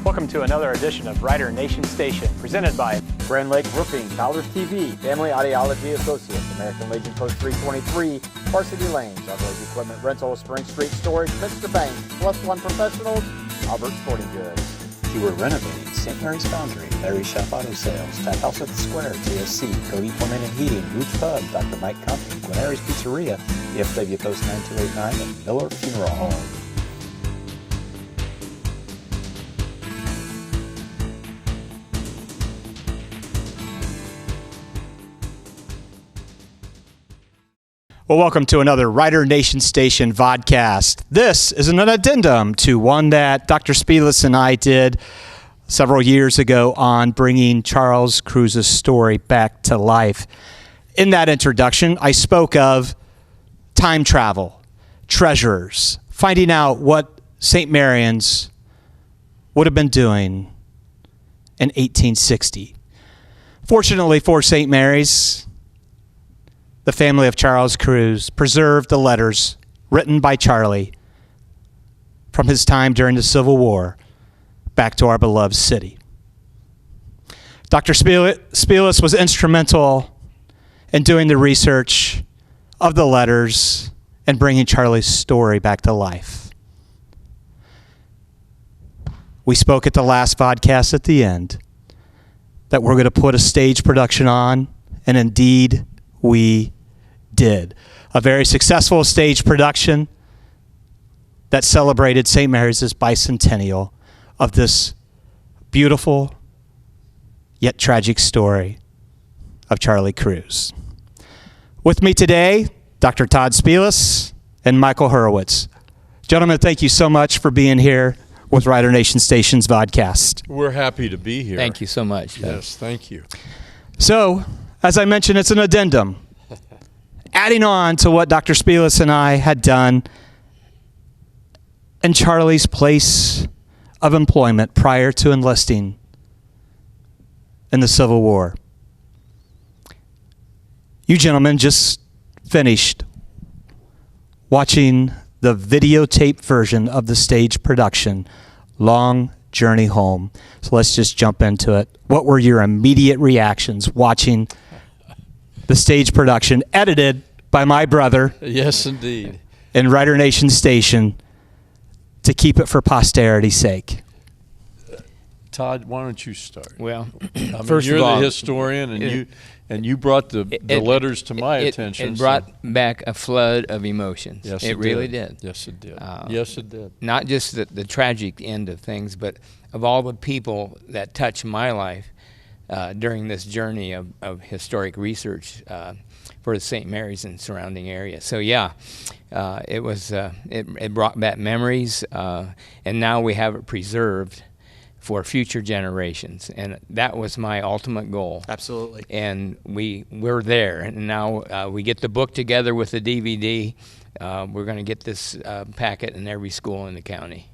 Welcome to another edition of Rider Nation Station, presented by Grand Lake Roofing, Bowders TV, Family Audiology Associates, American Legion Post 323, Varsity Lanes, Outdoors Equipment Rental, Spring Street Storage, Mr. Bank, Plus One Professionals, Albert Sporting Goods. You were renovating St. Mary's Foundry, Larry's Shop Auto Sales, Tap House at the Square, JSC, Cody Plumbing and Heating, Roots Pub, Dr. Mike Company, Gwinneri's Pizzeria, DFW Post 9289, and Miller Funeral Home. Well, welcome to another Rider Nation Station Vodcast. This is an addendum to one that Dr. Spieles and I did several years ago on bringing Charles Kruse's story back to life. In that introduction, I spoke of time travel, treasures, finding out what St. Marian's would have been doing in 1860. Fortunately for St. Mary's, the family of Charles Kruse preserved the letters written by Charlie from his time during the Civil War back to our beloved city. Dr. Spieles was instrumental in doing the research of the letters and bringing Charlie's story back to life. We spoke at the last podcast at the end that we're going to put a stage production on, and indeed we did. A very successful stage production that celebrated St. Mary's' bicentennial of this beautiful yet tragic story of Charlie Kruse. With me today, Dr. Todd Spieles and Michael Hurwitz. Gentlemen, thank you so much for being here with Rider Nation Station's Vodcast. We're happy to be here. Thank you so much. Yes, thank you. So, as I mentioned, it's an addendum. Adding on to what Dr. Spieles and I had done in Charlie's place of employment prior to enlisting in the Civil War. You gentlemen just finished watching the videotape version of the stage production, Long Journey Home. So let's just jump into it. What were your immediate reactions watching the stage production edited by my brother? Yes, indeed. In Rider Nation Station to keep it for posterity's sake. Todd, why don't you start? Well, First you're of all, the historian, and you brought the letters to my attention. It brought back a flood of emotions. Yes, it really did. Yes, it did. Yes, it did. Not just the tragic end of things, but of all the people that touched my life during this journey of historic research for the St. Mary's and surrounding area. So yeah, it was it brought back memories, and now we have it preserved for future generations, and that was my ultimate goal. Absolutely. And we're there, and now we get the book together with the DVD. We're going to get this packet in every school in the county.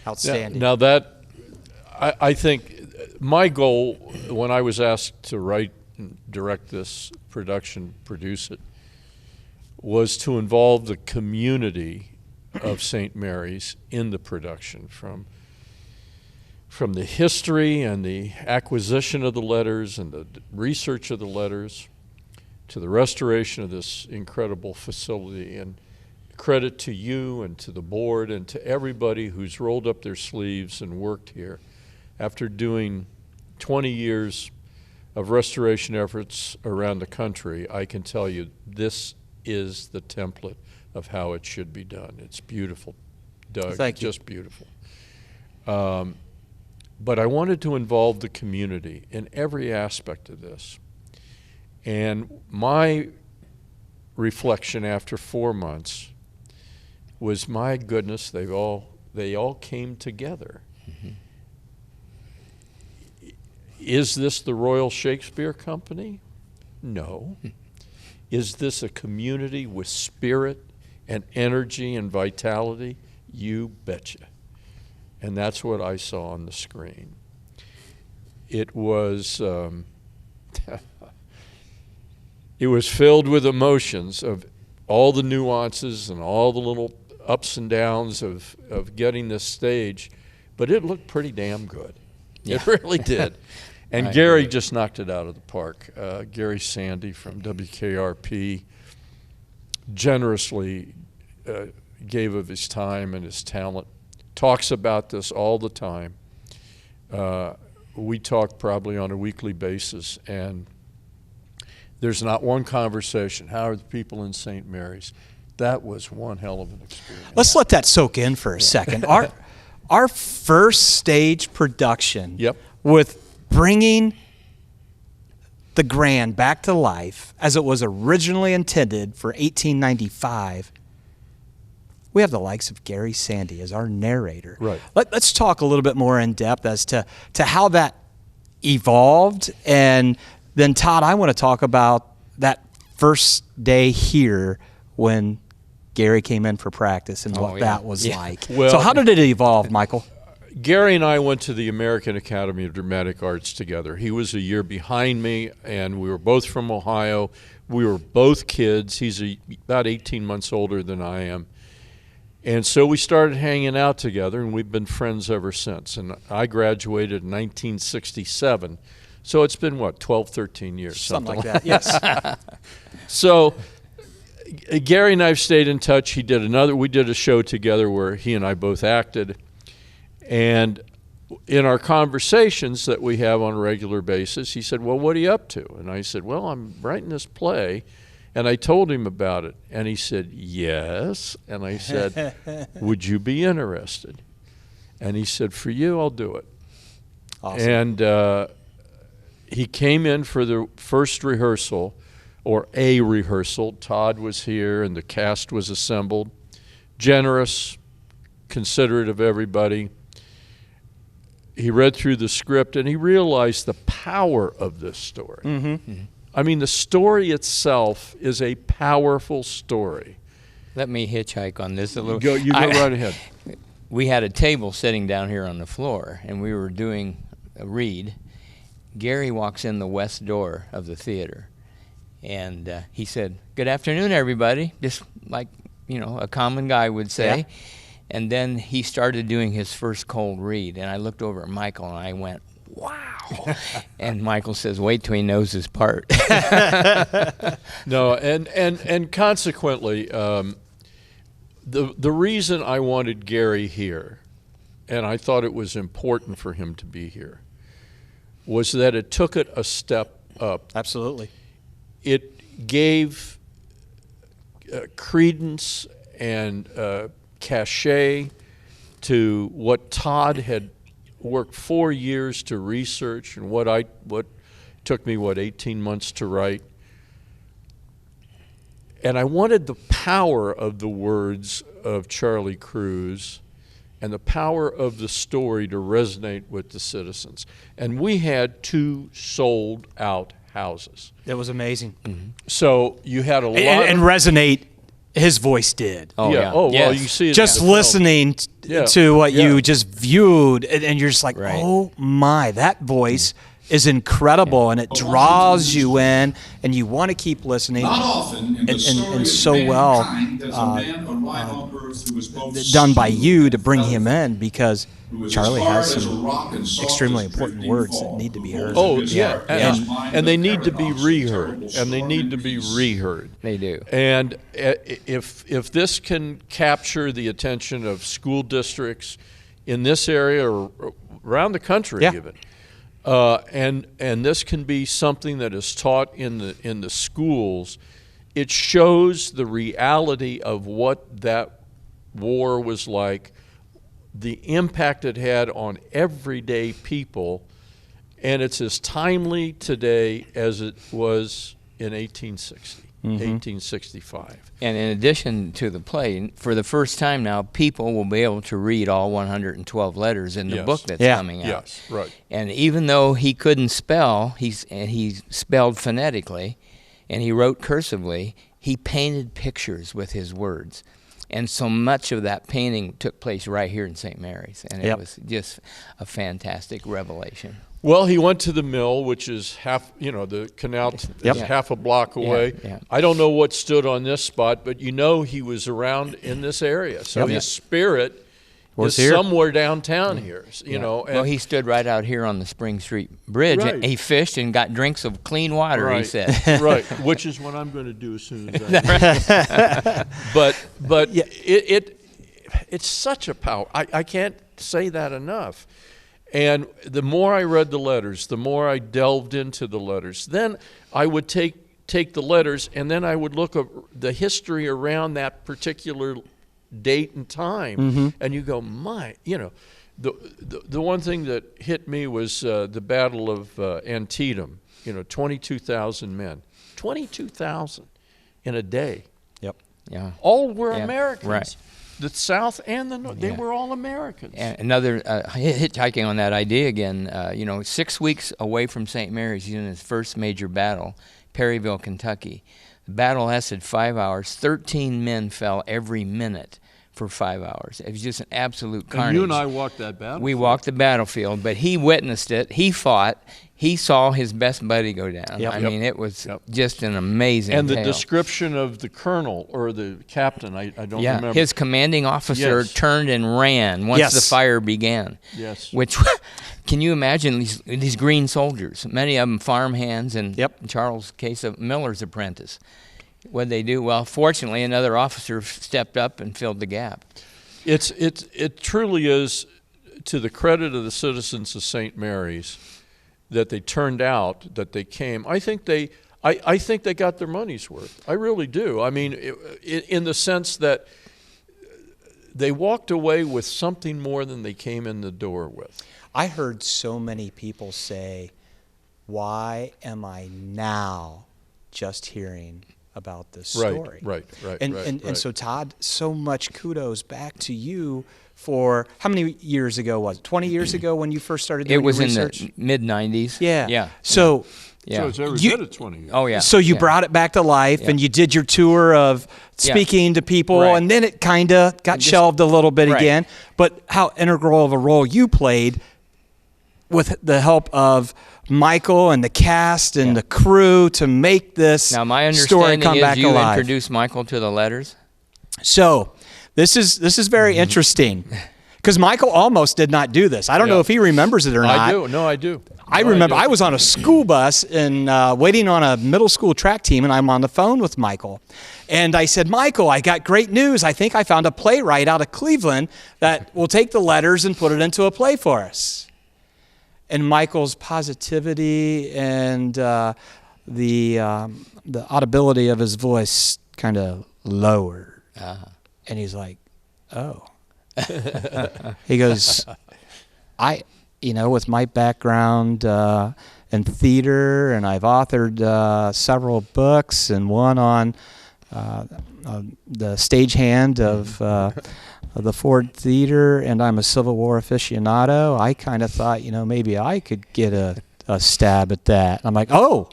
Outstanding. Now that I think my goal when I was asked to write and direct this production, produce it, was to involve the community of St. Mary's in the production, from the history and the acquisition of the letters and the research of the letters to the restoration of this incredible facility. And credit to you and to the board and to everybody who's rolled up their sleeves and worked here. After doing 20 years of restoration efforts around the country, I can tell you this is the template of how it should be done. It's beautiful, Doug. Thank you. Just beautiful. But I wanted to involve the community in every aspect of this. And my reflection after 4 months was, my goodness, they all came together. Mm-hmm. Is this the Royal Shakespeare Company? No. Is this a community with spirit and energy and vitality? You betcha. And that's what I saw on the screen. It was it was filled with emotions of all the nuances and all the little ups and downs of getting this stage, but it looked pretty damn good. Yeah. It really did. And I Gary agree. just knocked it out of the park. Gary Sandy from WKRP generously gave of his time and his talent, talks about this all the time. We talk probably on a weekly basis, and there's not one conversation. How are the people in St. Mary's? That was one hell of an experience. Let's let that soak in for a second. Our first stage production Yep. with bringing the Grand back to life as it was originally intended for 1895, we have the likes of Gary Sandy as our narrator. Right. Let's talk a little bit more in depth as to how that evolved. And then, Todd, I want to talk about that first day here when Gary came in for practice and what that was like. Well, so how did it evolve, Michael? Gary and I went to the American Academy of Dramatic Arts together. He was a year behind me, and we were both from Ohio. We were both kids. He's about 18 months older than I am. And so we started hanging out together, and we've been friends ever since. And I graduated in 1967. So it's been, 12, 13 years? Something like that, yes. So Gary and I have stayed in touch. We did a show together where he and I both acted. And in our conversations that we have on a regular basis, he said, well, what are you up to? And I said, well, I'm writing this play. And I told him about it. And he said, yes. And I said, would you be interested? And he said, for you, I'll do it. Awesome. And he came in for the first rehearsal, or a rehearsal. Todd was here, and the cast was assembled. Generous, considerate of everybody. He read through the script, and he realized the power of this story. Mm-hmm. I mean, the story itself is a powerful story. Let me hitchhike on this a little. You go right ahead. We had a table sitting down here on the floor, and we were doing a read. Gary walks in the west door of the theater, and he said, good afternoon, everybody, just like, a common guy would say. Yeah. And then he started doing his first cold read, and I looked over at Michael, and I went, wow. And Michael says, wait till he knows his part. No, and consequently, the reason I wanted Gary here, and I thought it was important for him to be here, was that it took it a step up. Absolutely. It gave credence and cachet to what Todd had worked 4 years to research, and what took me 18 months to write. And I wanted the power of the words of Charlie Kruse and the power of the story to resonate with the citizens. And we had 2 sold-out houses. It was amazing. Mm-hmm. So you had a lot and of... resonate, his voice did. Oh, yeah. Oh, well, Yes. you see it. Just in the film. listening Yeah. to what Yeah. you just viewed, and you're just like, Right. oh my, that voice is incredible, and it draws you in, and you want to keep listening. Not often in the and story so of well mankind does a man arrive on earth who is both done by smooth you to and bring him delicate, in, because who is Charlie as hard has as a some rock and soft extremely as important drifting words that fall. need to be heard. Oh, His yeah. heart And, is mine, and they the need to be paradox of reheard. terrible And they storm need and to be peace. reheard. They do. And if this can capture the attention of school districts in this area or around the country Yeah. even, and this can be something that is taught in the schools, it shows the reality of what that war was like, the impact it had on everyday people, and it's as timely today as it was in 1860, 1865. And in addition to the play, for the first time now, people will be able to read all 112 letters in the Yes. book that's Yeah. coming out. Yes, right. And even though he couldn't spell, he spelled phonetically, and he wrote cursively, he painted pictures with his words. And so much of that painting took place right here in St. Mary's, and it Yep. was just a fantastic revelation. Well, he went to the mill, which is the canal Yep. is half a block away. yeah. I don't know what stood on this spot, but he was around in this area. So Yep. his spirit Was is here? somewhere downtown here, you know. And well, he stood right out here on the Spring Street Bridge. Right. And he fished and got drinks of clean water, right, he said. right, which is what I'm going to do as soon as I But it's such a power. I can't say that enough. And the more I read the letters, the more I delved into the letters. Then I would take the letters, and then I would look at the history around that particular date and time, and you go, the one thing that hit me was the Battle of Antietam. 22,000 men, 22,000 in a day. Yep. Yeah. All were Yeah. Americans. Right. The South and the North, they Yeah. were all Americans. And another hitchhiking on that idea again. 6 weeks away from St. Mary's, he's in his first major battle, Perryville, Kentucky. The battle lasted 5 hours. 13 men fell every minute for 5 hours. It was just an absolute carnage. And you and I walked that battlefield. We walked the battlefield, but he witnessed it. He fought. He saw his best buddy go down. Yep. I Yep. mean, it was just an amazing And the tale. description of the colonel or the captain, I don't remember. His commanding officer Yes. turned and ran once Yes. the fire began. Yes. Which, can you imagine these green soldiers? Many of them farmhands, and Yep. in Charles' case, a miller's apprentice. What'd they do? Well, fortunately, another officer stepped up and filled the gap. It truly is to the credit of the citizens of St. Mary's that they turned out, that they came. I think they got their money's worth. I really do. I mean, in the sense that they walked away with something more than they came in the door with. I heard so many people say, why am I now just hearing about this story? Right. And so, Todd, so much kudos back to you for, how many years ago was it? 20 years ago when you first started doing It was your in research? the mid-'90s. Yeah. Yeah. So, Yeah. So it's every You- bit of 20 years. Oh, yeah. so you Yeah. brought it back to life, and you did your tour of speaking to people, Right. and then it kind of got shelved a little bit Right. again. But how integral of a role you played with the help of Michael and the cast and the crew to make this Now, my story understanding come is back you alive. introduced Michael to the letters. So this is very interesting because Michael almost did not do this. I don't know if he remembers it or not. I do. No, I do. I No, remember do. I was on a school bus and waiting on a middle school track team, and I'm on the phone with Michael. And I said, Michael, I got great news. I think I found a playwright out of Cleveland that will take the letters and put it into a play for us. And Michael's positivity and the audibility of his voice kind of lowered. And he's like, oh. He goes, with my background in theater, and I've authored several books, and one on the stagehand of the Ford Theater, and I'm a Civil War aficionado. I kind of thought, maybe I could get a stab at that. I'm like, oh,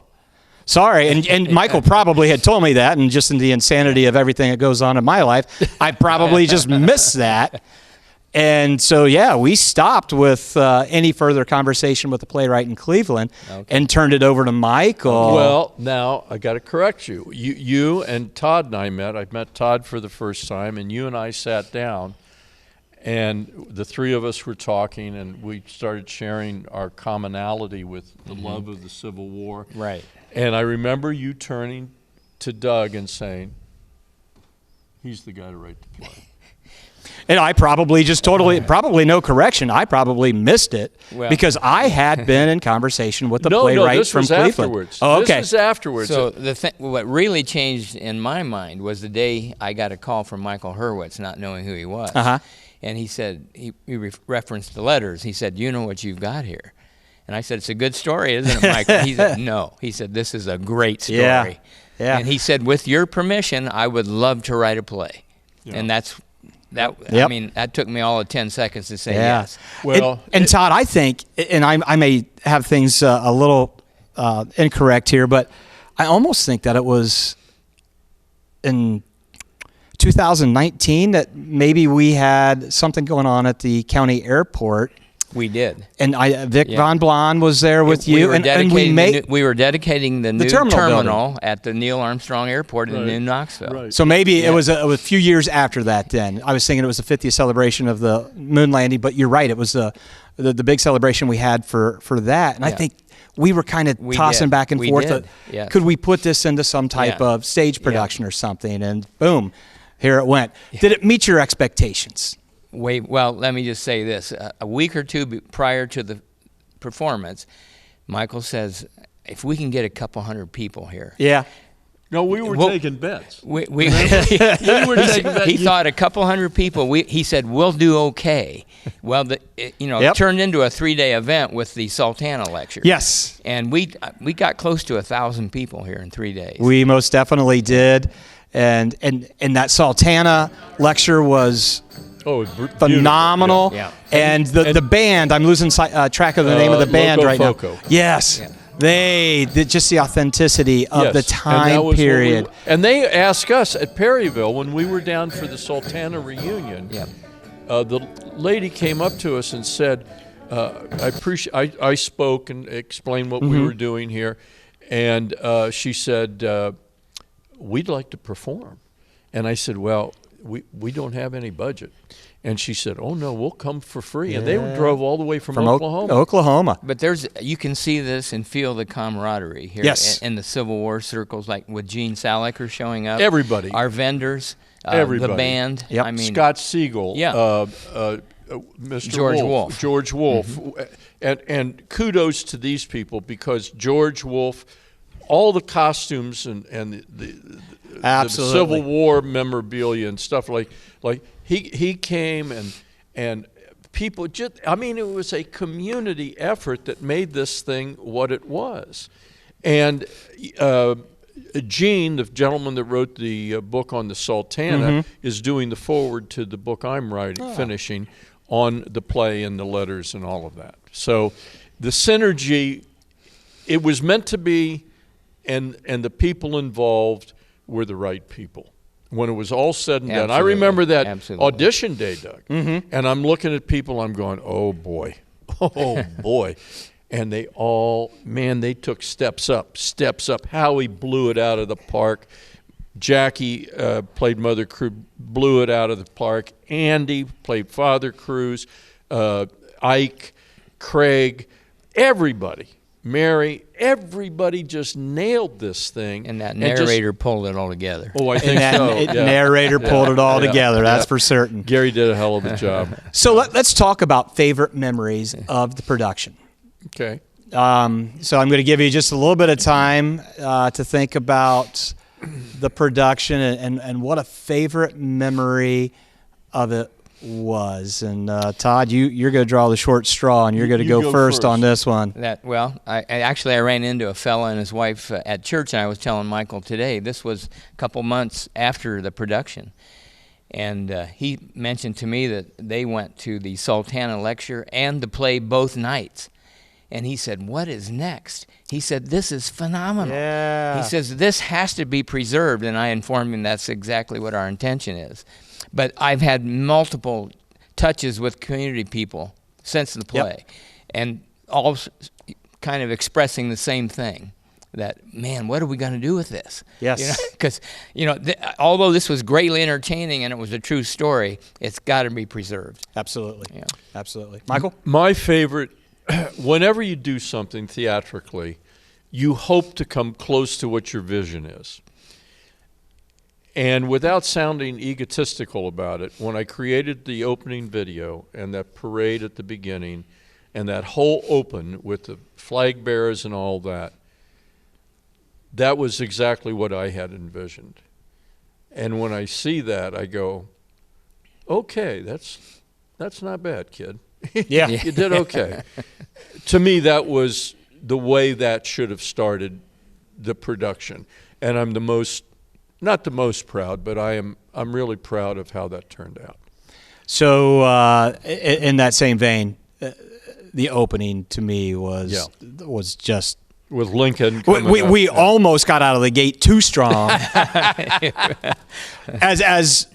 sorry. And Michael probably had told me that, and just in the insanity of everything that goes on in my life, I probably just missed that. And so, we stopped with any further conversation with the playwright in Cleveland and turned it over to Michael. Well, now I got to correct you. You and Todd and I met. I met Todd for the first time, and you and I sat down, and the three of us were talking, and we started sharing our commonality with the love of the Civil War. Right. And I remember you turning to Doug and saying, he's the guy to write the play. And I probably probably no correction, I probably missed it because I had been in conversation with the playwright this from was Cleveland. Afterwards. Oh, okay. This was afterwards. So what really changed in my mind was the day I got a call from Michael Hurwitz, not knowing who he was. And he said, he referenced the letters. He said, you know what you've got here? And I said, it's a good story, isn't it, Michael? He said, no. He said, this is a great story. Yeah. And he said, with your permission, I would love to write a play. And that took me all of 10 seconds to say yes. Well, and Todd, I think, and I may have things a little incorrect here, but I almost think that it was in 2019 that maybe we had something going on at the county airport, We did. And Vic Von Blon was there with you, we were dedicating the new terminal at the Neil Armstrong Airport in New Knoxville. Right. So maybe it was a few years after that. Then I was thinking it was the 50th celebration of the moon landing, but you're right. It was the big celebration we had for that, and I think we were kind of tossing back and forth. Could we put this into some type of stage production or something? And boom, here it went. Did it meet your expectations? Well, let me just say this. A week or two prior to the performance, Michael says, if we can get a couple hundred people here. Yeah. No, we were taking bets. We were taking bets. He thought a couple hundred people. He said, we'll do okay. Well, it turned into a 3-day event with the Sultana lecture. Yes. And we got close to 1,000 people here in 3 days. We most definitely did. And that Sultana lecture was phenomenal. Yeah. And the band, I'm losing track of the name of the band right now. Yes. Yeah. Just the authenticity of the time period. And they asked us at Perryville when we were down for the Sultana reunion. Yeah. The lady came up to us and said, I spoke and explained what we were doing here. And she said, we'd like to perform. And I said, well, we don't have any budget. And she said, oh, no, we'll come for free. And they drove all the way from Oklahoma. But you can see this and feel the camaraderie here in the Civil War circles, like with Gene Saliker showing up. Everybody. Our vendors, everybody. the band. Yep. I mean, Scott Siegel, Mr. George Wolfe. Mm-hmm. And kudos to these people, because George Wolfe, all the costumes and the Civil War memorabilia and stuff like he came and people just, I mean, it was a community effort that made this thing what it was. And Gene, the gentleman that wrote the book on the Sultana, is doing the foreword to the book I'm finishing on the play and the letters and all of that. So the synergy, it was meant to be, and the people involved were the right people. When it was all said and done, I remember that audition day, Doug, and I'm looking at people, I'm going, oh boy, and they all, they took steps up. Howie blew it out of the park. Jackie played Mother Kruse, blew it out of the park. Andy played Father Kruse. Ike, Craig, everybody. Mary, everybody just nailed this thing. And that narrator pulled it all together. Oh, I think so. Narrator pulled it all together, that's for certain. Gary did a hell of a job. So let's talk about favorite memories of the production. Okay. So I'm going to give you just a little bit of time to think about the production and what a favorite memory of it was. And Todd, you're going to draw the short straw, and you're going to go first on this one. I ran into a fella and his wife at church, and I was telling Michael today, this was a couple months after the production. And he mentioned to me that they went to the Sultana lecture and the play both nights. And he said, what is next? He said, this is phenomenal. Yeah. He says, this has to be preserved. And I informed him that's exactly what our intention is. But I've had multiple touches with community people since the play. And all kind of expressing the same thing. That, man, what are we going to do with this? Yes. Because, although this was greatly entertaining and it was a true story, it's got to be preserved. Absolutely. Yeah. Absolutely. Michael? My favorite, whenever you do something theatrically, you hope to come close to what your vision is. And without sounding egotistical about it, when I created the opening video and that parade at the beginning and that whole open with the flag bearers and all that, that was exactly what I had envisioned. And when I see that, I go, okay, that's not bad, kid. Yeah. You did okay. To me, that was the way that should have started the production. And I'm not the most proud, but I'm really proud of how that turned out. So in that same vein, the opening to me was just with Lincoln. We almost got out of the gate too strong. as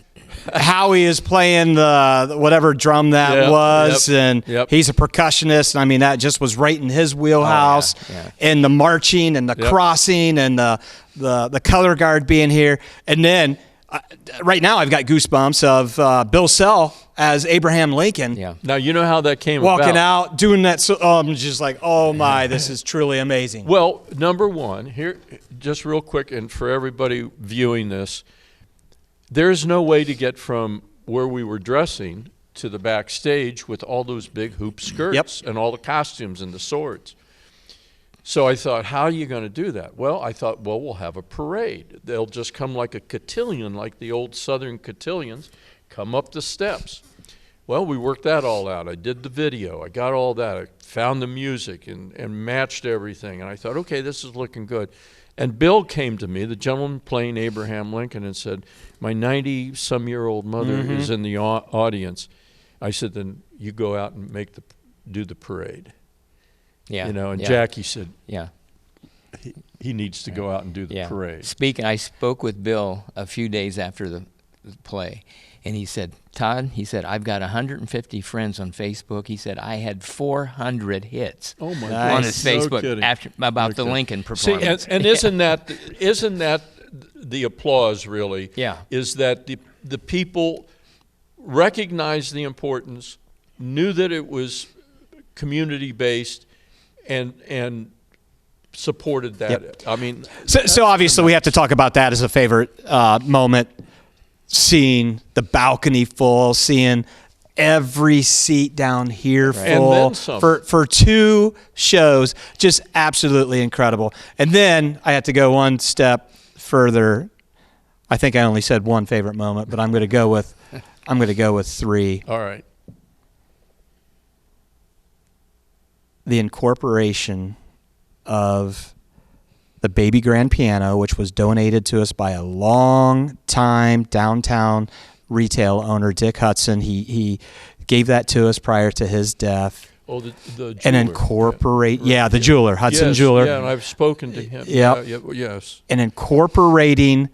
Howie is playing the whatever drum that was, and he's a percussionist. I mean, that just was right in his wheelhouse. And the marching and the crossing and the color guard being here. And then right now I've got goosebumps of Bill Sell as Abraham Lincoln. Yeah. Now, you know how that came walking about. out, doing that. So I'm just like, oh my, this is truly amazing. Well, number one, here, just real quick, and for everybody viewing this, there's no way to get from where we were dressing to the backstage with all those big hoop skirts and all the costumes and the swords. So I thought, how are you going to do that? Well, I thought, well, we'll have a parade. They'll just come like a cotillion, like the old Southern cotillions, come up the steps. Well, we worked that all out. I did the video. I got all that. I found the music and matched everything. And I thought, okay, this is looking good. And Bill came to me, the gentleman playing Abraham Lincoln, and said, my 90-some-year-old mother is in the audience. I said, then you go out and do the parade. Yeah. You know, and Jackie said, yeah, he needs to go out and do the parade. I spoke with Bill a few days after the play, and he said, Todd, he said, I've got 150 friends on Facebook. He said, I had 400 hits on his Facebook after about the Lincoln performance. See, and isn't that the applause, really? Yeah. Is that the people recognized the importance, knew that it was community-based, and supported that. Yep. I mean, so obviously we have to talk about that as a favorite moment. Seeing the balcony full, seeing every seat down here full for 2 shows, just absolutely incredible. And then I had to go one step further. I think I only said one favorite moment, but I'm going to go with 3. All right. The incorporation of the baby grand piano, which was donated to us by a long-time downtown retail owner, Dick Hudson. He gave that to us prior to his death. Oh, the jeweler. And incorporate, the jeweler, Hudson Jeweler. Yeah, and I've spoken to him. Yes. And incorporating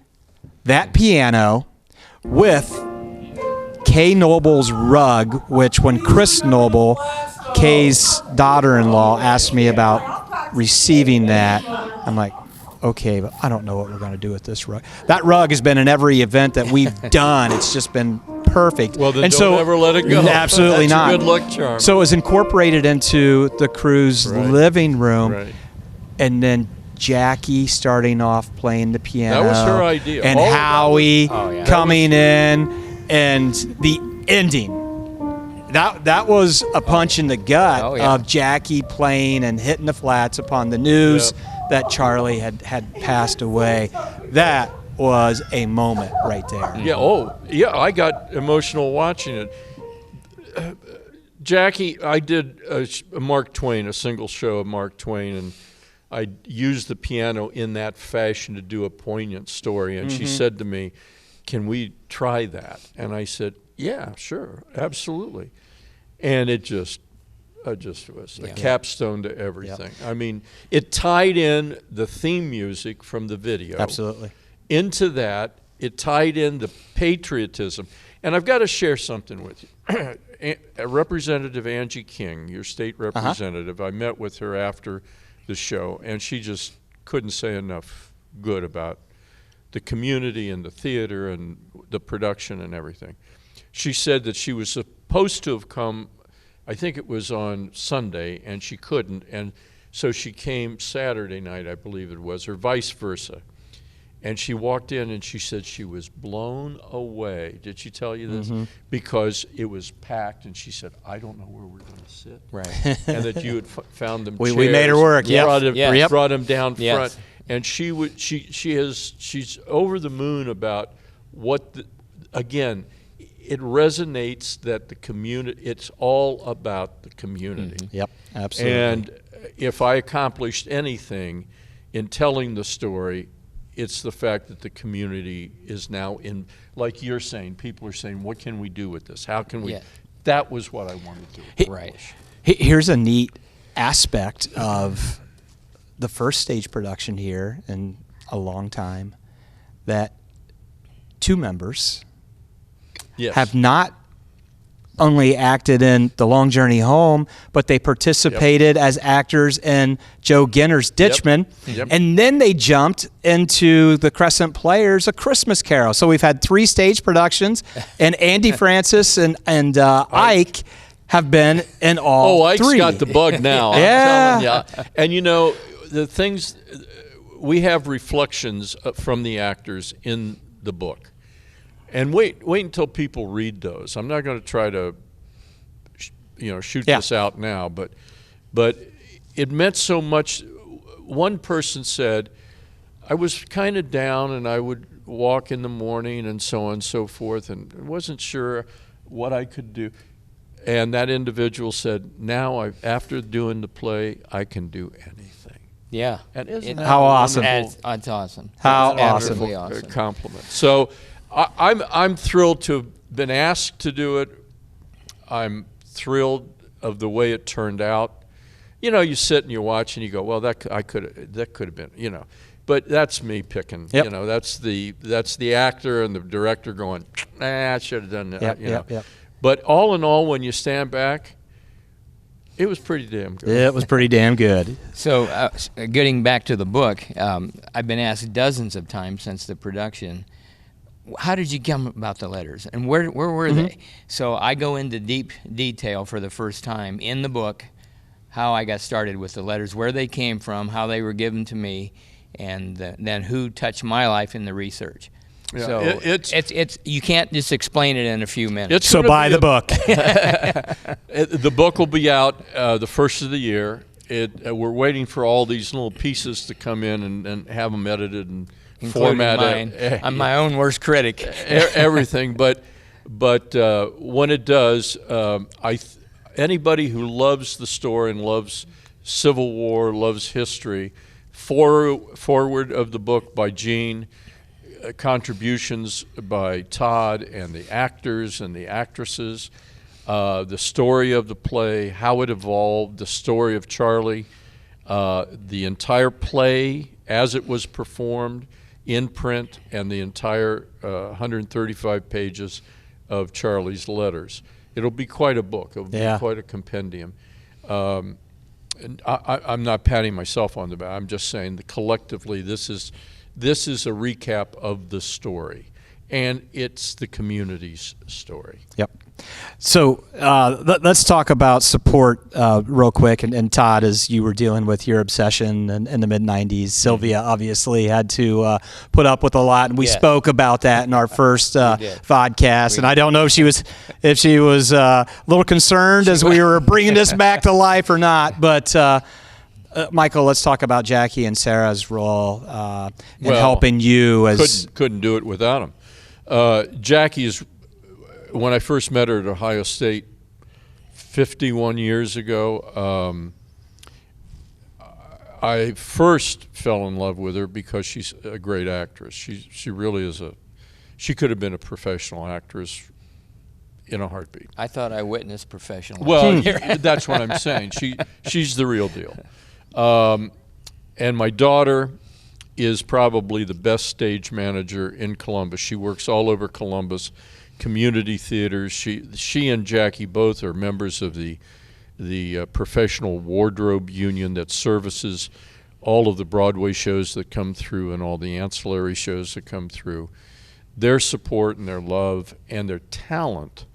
that piano with Kay Noble's rug, which when Chris Noble, Kay's daughter-in-law, asked me about receiving that, I'm like, okay, but I don't know what we're going to do with this rug. That rug has been in every event that we've done. It's just been perfect. Well, then don't ever let it go. Absolutely That's not. A good luck charm. So it was incorporated into the Kruse living room, and then Jackie starting off playing the piano. That was her idea. And Howie coming in, and the ending. That was a punch in the gut of Jackie playing and hitting the flats upon the news that Charlie had passed away. That was a moment right there. Yeah, I got emotional watching it. Jackie, I did a Mark Twain, a single show of Mark Twain, and I used the piano in that fashion to do a poignant story. And she said to me, can we try that? And I said, yeah, sure, absolutely. And it just was a capstone to everything. I mean, it tied in the theme music from the video. Absolutely. Into that, it tied in the patriotism. And I've got to share something with you. Representative Angie King, your state representative, I met with her after the show, and she just couldn't say enough good about the community and the theater and the production and everything. She said that she was supposed to have come, I think it was on Sunday, and she couldn't, and so she came Saturday night, I believe it was, or vice versa. And she walked in and she said she was blown away. Did she tell you this? Because it was packed, and she said, I don't know where we're going to sit. Right. And that you had found them chairs. We made her work, brought them down front. And she's over the moon about what, again, it resonates that the community, it's all about the community. Yep, absolutely. And if I accomplished anything in telling the story, it's the fact that the community is now in, like you're saying, people are saying, what can we do with this? How can we? That was what I wanted to accomplish. Here's a neat aspect of the first stage production here in a long time, that 2 members Yes. have not only acted in The Long Journey Home, but they participated as actors in Joe Ginner's Ditchman. Yep. And then they jumped into the Crescent Players' A Christmas Carol. So we've had 3 stage productions, and Andy Francis and Ike have been in all Ike's 3. got the bug now. Yeah. I'm telling you. And you know, the things, we have reflections from the actors in the book. And wait until people read those. I'm not going to try to, shoot this out now, but it meant so much. One person said, I was kind of down, and I would walk in the morning and so on and so forth, and wasn't sure what I could do. And that individual said, now after doing the play, I can do anything. Yeah. And isn't that How awesome. That's awesome. How That's awesome. absolutely awesome. compliment. So I'm thrilled to have been asked to do it. I'm thrilled of the way it turned out. You know, you sit and you watch and you go, well, that could have been, But that's me picking. Yep. You know, that's the actor and the director going, I should have done that. Yep. But all in all, when you stand back, it was pretty damn good. It was pretty damn good. So getting back to the book, I've been asked dozens of times since the production, how did you come about the letters, and where were they? So I go into deep detail for the first time in the book, how I got started with the letters, where they came from, how they were given to me, and then who touched my life in the research. Yeah, So it's you can't just explain it in a few minutes. So buy the book. The book will be out the first of the year. We're waiting for all these little pieces to come in and have them edited and Including formatted. mine. I'm my own worst critic. Everything, but when it does, anybody who loves the story and loves Civil War, loves history, forward of the book by Gene, contributions by Todd and the actors and the actresses, the story of the play, how it evolved, the story of Charlie, the entire play as it was performed in print, and the entire 135 pages of Charlie's letters. It'll be quite a book. It'll be quite a compendium. And I'm not patting myself on the back. I'm just saying that collectively this is a recap of the story, and it's the community's story. Yep. So let's talk about support real quick. And Todd, as you were dealing with your obsession in the mid-'90s, Sylvia obviously had to put up with a lot, and we spoke about that in our first vodcast. And I don't know if she was a little concerned as we were bringing this back to life or not. But Michael, let's talk about Jackie and Sarah's role in helping you. Couldn't do it without them. Jackie is. When I first met her at Ohio State 51 years ago, I first fell in love with her because she's a great actress. She really is she could have been a professional actress in a heartbeat. I thought I witnessed professional. Well, that's what I'm saying. She's the real deal. And my daughter is probably the best stage manager in Columbus. She works all over Columbus. Community theaters. She and Jackie both are members of the professional wardrobe union that services all of the Broadway shows that come through and all the ancillary shows that come through. Their support and their love and their talent,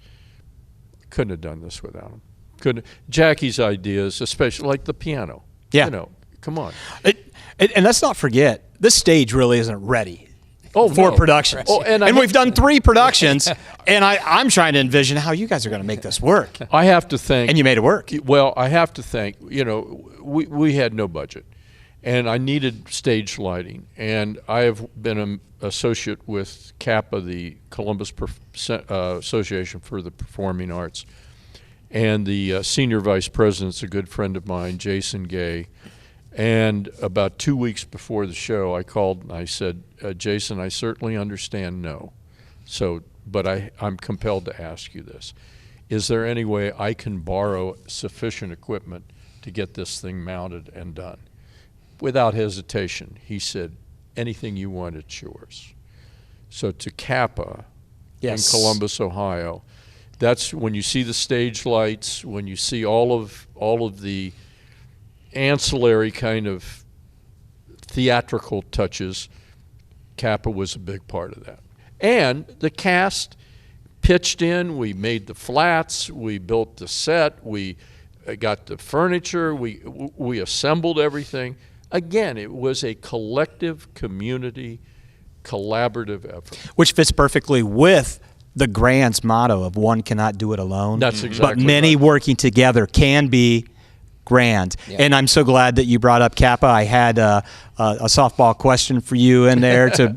couldn't have done this without them. Jackie's ideas, especially like the piano. Yeah. Come on. And let's not forget, this stage really isn't ready. For no. productions. And we've done 3 productions, and I'm trying to envision how you guys are going to make this work. I have to thank... And you made it work. Well, I have to thank, we had no budget, and I needed stage lighting, and I have been an associate with CAPA, the Columbus Association for the Performing Arts, and the senior vice president's a good friend of mine, Jason Gay. And about 2 weeks before the show, I called and I said, Jason, I certainly understand no. But I'm compelled to ask you this. Is there any way I can borrow sufficient equipment to get this thing mounted and done? Without hesitation, he said, anything you want, it's yours. So to CAPA, Yes. in Columbus, Ohio. That's when you see the stage lights, when you see all of the ancillary kind of theatrical touches. Kappa was a big part of that. And the cast pitched in. We made the flats. We built the set. We got the furniture. We assembled everything. Again, it was a collective, community, collaborative effort. Which fits perfectly with the Grand's motto of one cannot do it alone. That's exactly But many right. working together can be grand. Yeah. And I'm so glad that you brought up Kappa. I had a softball question for you in there to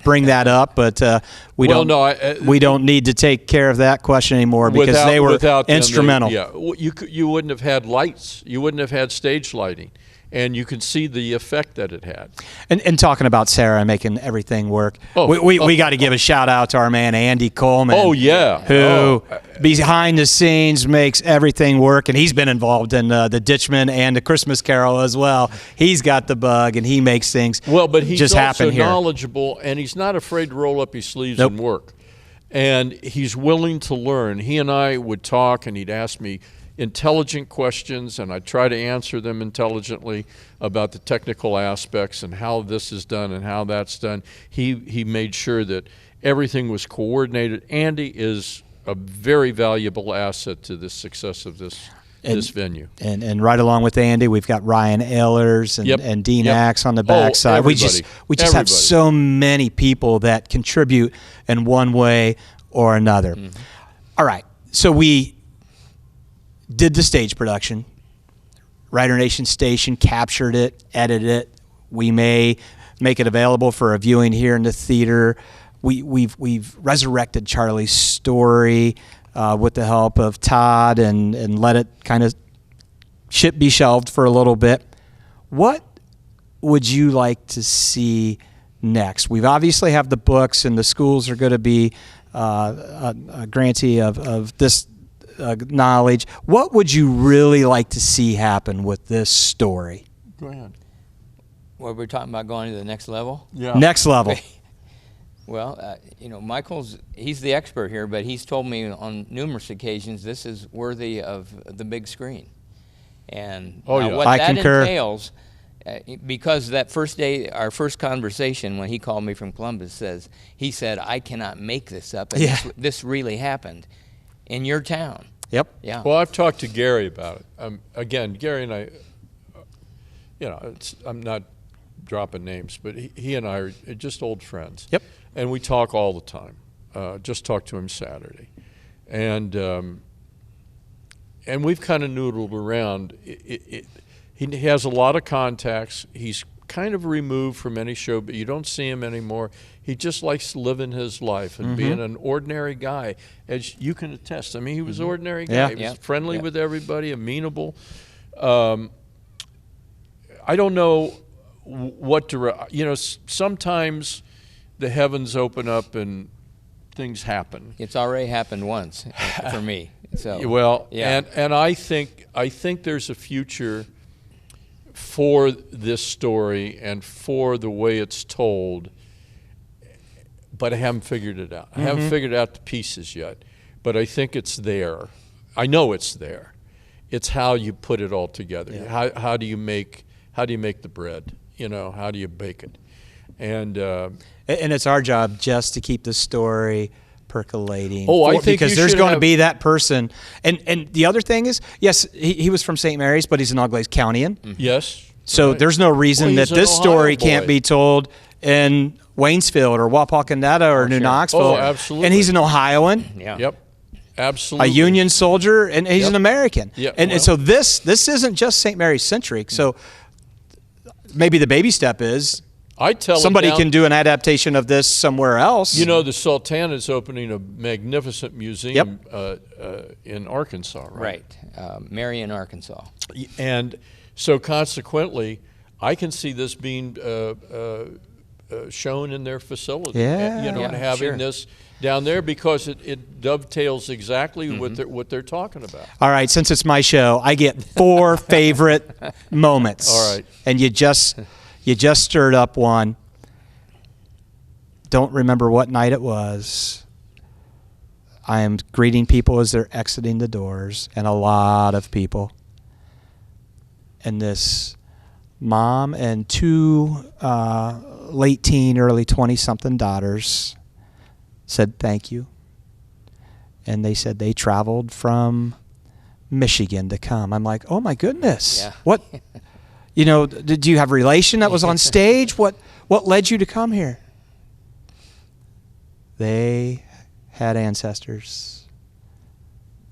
bring that up, but we don't need to take care of that question anymore because they were instrumental. You wouldn't have had lights. You wouldn't have had stage lighting. And you can see the effect that it had. And talking about Sarah making everything work, we got to give a shout out to our man Andy Coleman. Oh, yeah. Who behind the scenes makes everything work, and he's been involved in the Ditchman and the Christmas Carol as well. He's got the bug, and he makes things but he's just also happen here. knowledgeable, and he's not afraid to roll up his sleeves and work. And he's willing to learn. He and I would talk, and he'd ask me intelligent questions, and I try to answer them intelligently about the technical aspects and how this is done and how that's done. He made sure that everything was coordinated. Andy is a very valuable asset to the success of this venue. And right along with Andy, we've got Ryan Ehlers and Dean Axe on the backside. We just have so many people that contribute in one way or another. Mm-hmm. All right, so we did the stage production. Rider Nation Station captured it, edited it. We may make it available for a viewing here in the theater. We've resurrected Charlie's story with the help of Todd and let it kind of be shelved for a little bit. What would you like to see next? We've obviously have the books, and the schools are going to be a grantee of this knowledge. What would you really like to see happen with this story? Go ahead. Well, we're talking about going to the next level? Yeah. Next level. Well, he's the expert here, but he's told me on numerous occasions this is worthy of the big screen. And what I that concur. entails, because that first day, our first conversation when he called me from Columbus, he said, I cannot make this up, and this really happened in your town. Yep. Yeah. Well, I've talked to Gary about it. Again, Gary and I, I'm not dropping names, but he and I are just old friends. Yep. And we talk all the time. Just talked to him Saturday. And we've kind of noodled around. He has a lot of contacts. He's kind of removed from any show, but you don't see him anymore. He just likes living his life and being an ordinary guy, as you can attest. I mean, he was an ordinary guy. He was friendly with everybody, amenable. I don't know what to, sometimes the heavens open up and things happen. It's already happened once for me. So well, and I think there's a future for this story and for the way it's told, but I haven't figured it out. I haven't figured out the pieces yet, but I think it's there. I know it's there. It's how you put it all together. Yeah. How do you make the bread? How do you bake it? And it's our job just to keep the story percolating. I think because there's going to be that person. And the other thing is, yes, he was from St. Mary's, but he's an Auglaize Countyan. Yes. So right. There's no reason that this story can't be told in Waynesfield or Wapakoneta or New Knoxville. Oh, absolutely. And he's an Ohioan. Yeah. Yep. Absolutely. A Union soldier, and he's an American. Yeah. And so this isn't just St. Mary's centric. So maybe the baby step is somebody can do an adaptation of this somewhere else. The Sultana is opening a magnificent museum in Arkansas, right? Right. Marion, Arkansas. And so consequently, I can see this being shown in their facility. And having this down there because it dovetails exactly what they're talking about. All right, since it's my show, I get 4 favorite moments. All right. And you just stirred up one. Don't remember what night it was, I am greeting people as they're exiting the doors, and a lot of people. And this mom and two late teen, early 20-something daughters said thank you. And they said they traveled from Michigan to come. I'm like, oh my goodness. Yeah. What? You know, did you have a relation that was on stage? What led you to come here? They had ancestors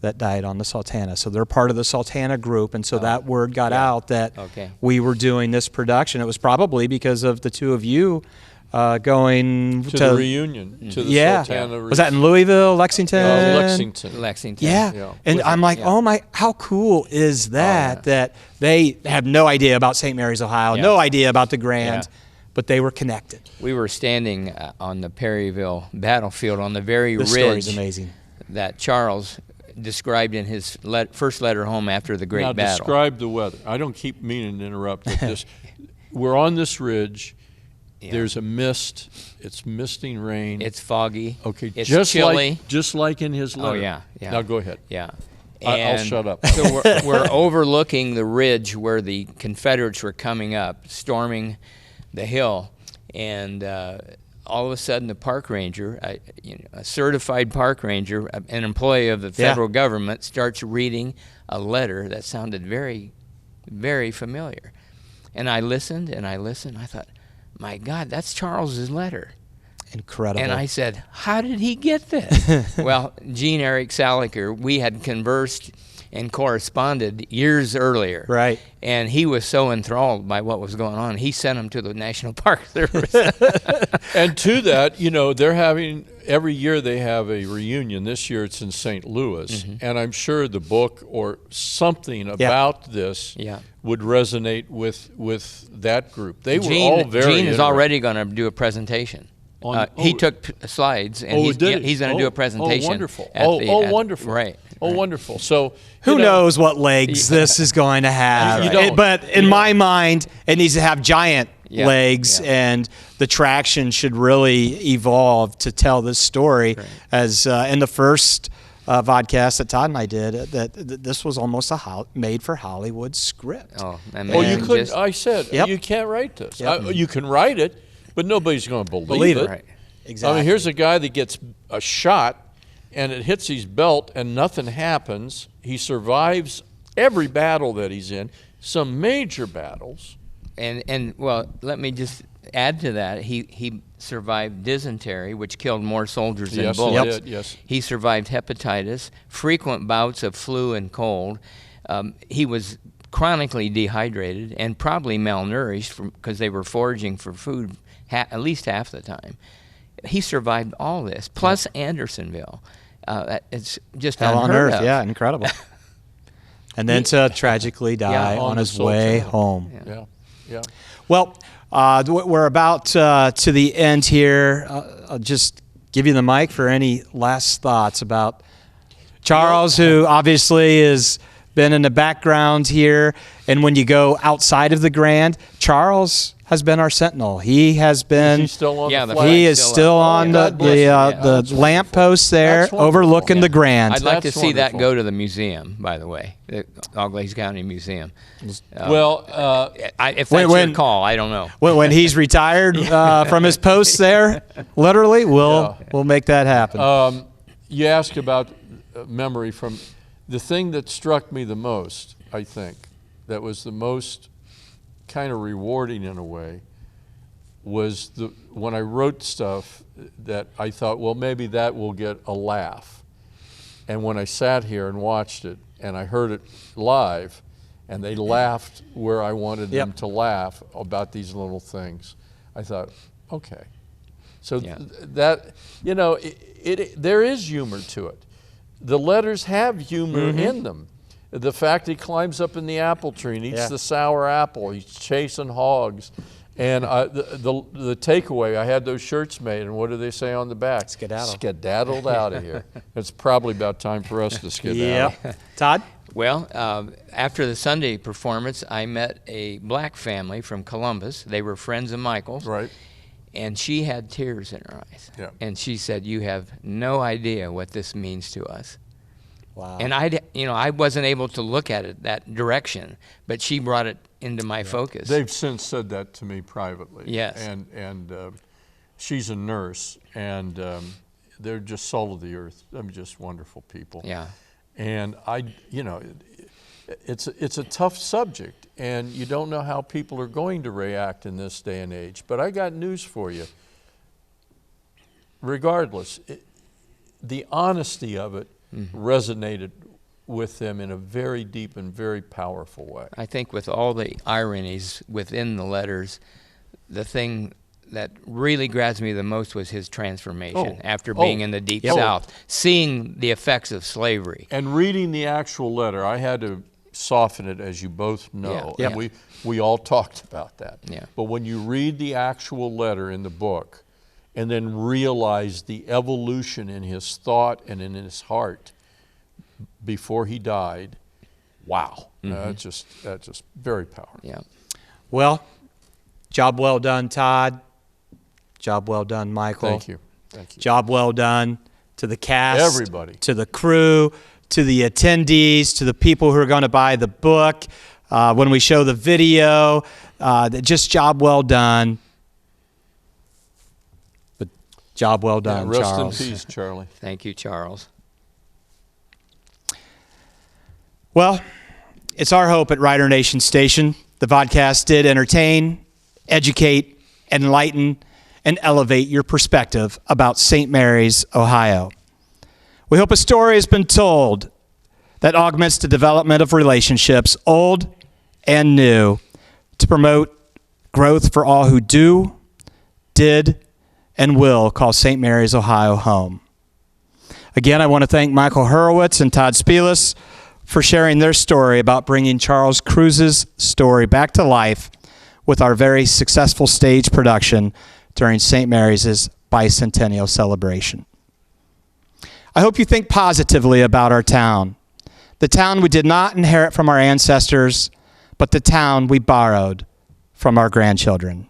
that died on the Sultana. So they're part of the Sultana group, and so that word got out that we were doing this production. It was probably because of the two of you going to the reunion, to the Sultana. Was that in Louisville, Lexington? Lexington. Yeah. And I'm like, oh my, how cool is that, that they have no idea about St. Mary's, Ohio, no idea about the Grand, but they were connected. We were standing on the Perryville battlefield on the very This ridge story's amazing. that Charles described in his first letter home after the Great Battle. Describe the weather. I don't keep meaning to interrupt, but we're on this ridge. Yeah. There's a mist. It's misting rain. It's foggy. Okay, it's just chilly. Just like in his letter. Oh, yeah. Now go ahead. Yeah. I'll shut up. So we're overlooking the ridge where the Confederates were coming up, storming the hill, and all of a sudden the park ranger, a certified park ranger, an employee of the federal government, starts reading a letter that sounded very, very familiar. And I listened and I listened. I thought, my God, that's Charles's letter. Incredible. And I said, how did he get this? Well, Gene Eric Saliker, we had conversed and corresponded years earlier. Right. And he was so enthralled by what was going on, he sent him to the National Park Service. And to that, they're having, every year they have a reunion. This year it's in St. Louis. And I'm sure the book or something about this would resonate with that group. They were all very Gene is already going to do a presentation. He took slides, and he's going to do a presentation. Oh, wonderful. Wonderful. Right. Oh, wonderful. So who knows what legs this is going to have? But in my mind, it needs to have giant legs, and the traction should really evolve to tell this story. Right. As in the first vodcast that Todd and I did, that this was almost a made-for-Hollywood script. You couldn't. I said you can't write this. You can write it, but nobody's going to believe it. Right. Exactly. I mean, here's a guy that gets a shot, and it hits his belt, and nothing happens. He survives every battle that he's in, some major battles. And well, let me just add to that. He survived dysentery, which killed more soldiers than bullets. He did, yes. He survived hepatitis, frequent bouts of flu and cold. He was chronically dehydrated and probably malnourished because they were foraging for food at least half the time. He survived all this, plus Andersonville. It's just hell unheard on earth, of. Incredible. And then to tragically die on his way home. Yeah. Well, we're about to the end here. I'll just give you the mic for any last thoughts about Charles, who obviously has been in the background here. And when you go outside of the Grand, Charles has been our sentinel. He has been. Is he still on the flag? He is still on the lamp post there, overlooking the Grand. I'd like to see that go to the museum, by the way, the Auglaize County Museum. If that's your call, I don't know. When he's retired from his post there, literally, we'll make that happen. You ask about memory from the thing that struck me the most, I think, that was the most kind of rewarding in a way, was when I wrote stuff that I thought, well, maybe that will get a laugh. And when I sat here and watched it and I heard it live and they laughed where I wanted them to laugh about these little things, I thought, okay. So that, there is humor to it. The letters have humor in them. The fact he climbs up in the apple tree and eats the sour apple, he's chasing hogs. And the takeaway, I had those shirts made, and what do they say on the back? Skedaddle. Skedaddled out of here. It's probably about time for us to skedaddle. Todd? Well, after the Sunday performance, I met a black family from Columbus. They were friends of Michael's. Right. And she had tears in her eyes. Yeah. And she said, "You have no idea what this means to us." Wow. And I wasn't able to look at it that direction, but she brought it into my focus. They've since said that to me privately. Yes. And she's a nurse, and they're just salt of the earth. I mean, just wonderful people. Yeah. And it's a tough subject, and you don't know how people are going to react in this day and age. But I got news for you. Regardless, the honesty of it resonated with them in a very deep and very powerful way. I think with all the ironies within the letters, the thing that really grabs me the most was his transformation after being in the Deep South, seeing the effects of slavery. And reading the actual letter, I had to soften it, as you both know. Yeah. And we all talked about that. Yeah. But when you read the actual letter in the book and then realize the evolution in his thought and in his heart before he died, wow. That's just very powerful. Yeah. Well, job well done, Todd. Job well done, Michael. Thank you. Thank you. Job well done to the cast, Everybody. to the crew, to the attendees, to the people who are going to buy the book. When we show the video, just job well done. But job well done, Rest Charles. in peace, Charlie. Thank you, Charles. Well, it's our hope at Rider Nation Station. The Vodcast did entertain, educate, enlighten, and elevate your perspective about St. Mary's, Ohio. We hope a story has been told that augments the development of relationships, old and new, to promote growth for all who do, did, and will call St. Mary's, Ohio home. Again, I want to thank Michael Hurwitz and Todd Spieles for sharing their story about bringing Charles Kruse's story back to life with our very successful stage production during St. Mary's bicentennial celebration. I hope you think positively about our town, the town we did not inherit from our ancestors, but the town we borrowed from our grandchildren.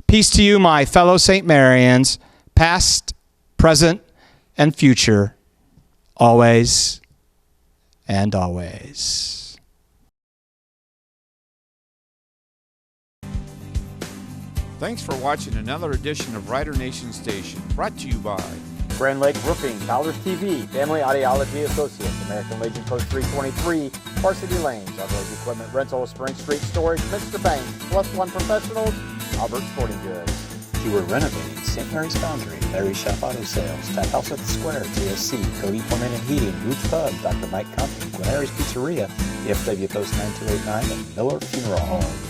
Peace to you, my fellow St. Marians, past, present, and future, always and always. Thanks for watching another edition of Rider Nation Station, brought to you by Grand Lake Roofing, Bowders TV, Family Audiology Associates, American Legion Post 323, Varsity Lanes, Automotive Equipment Rental, Spring Street Storage, Mr. Bank, Plus One Professionals, Albert Sporting Goods. You were renovating St. Mary's Foundry, Larry Shop Auto Sales, Tap House at the Square, JSC, Cody Plumbing and Heating, Roots Pub, Dr. Mike Company, Gwinneri's Pizzeria, EFW Post 9289, and Miller Funeral Home.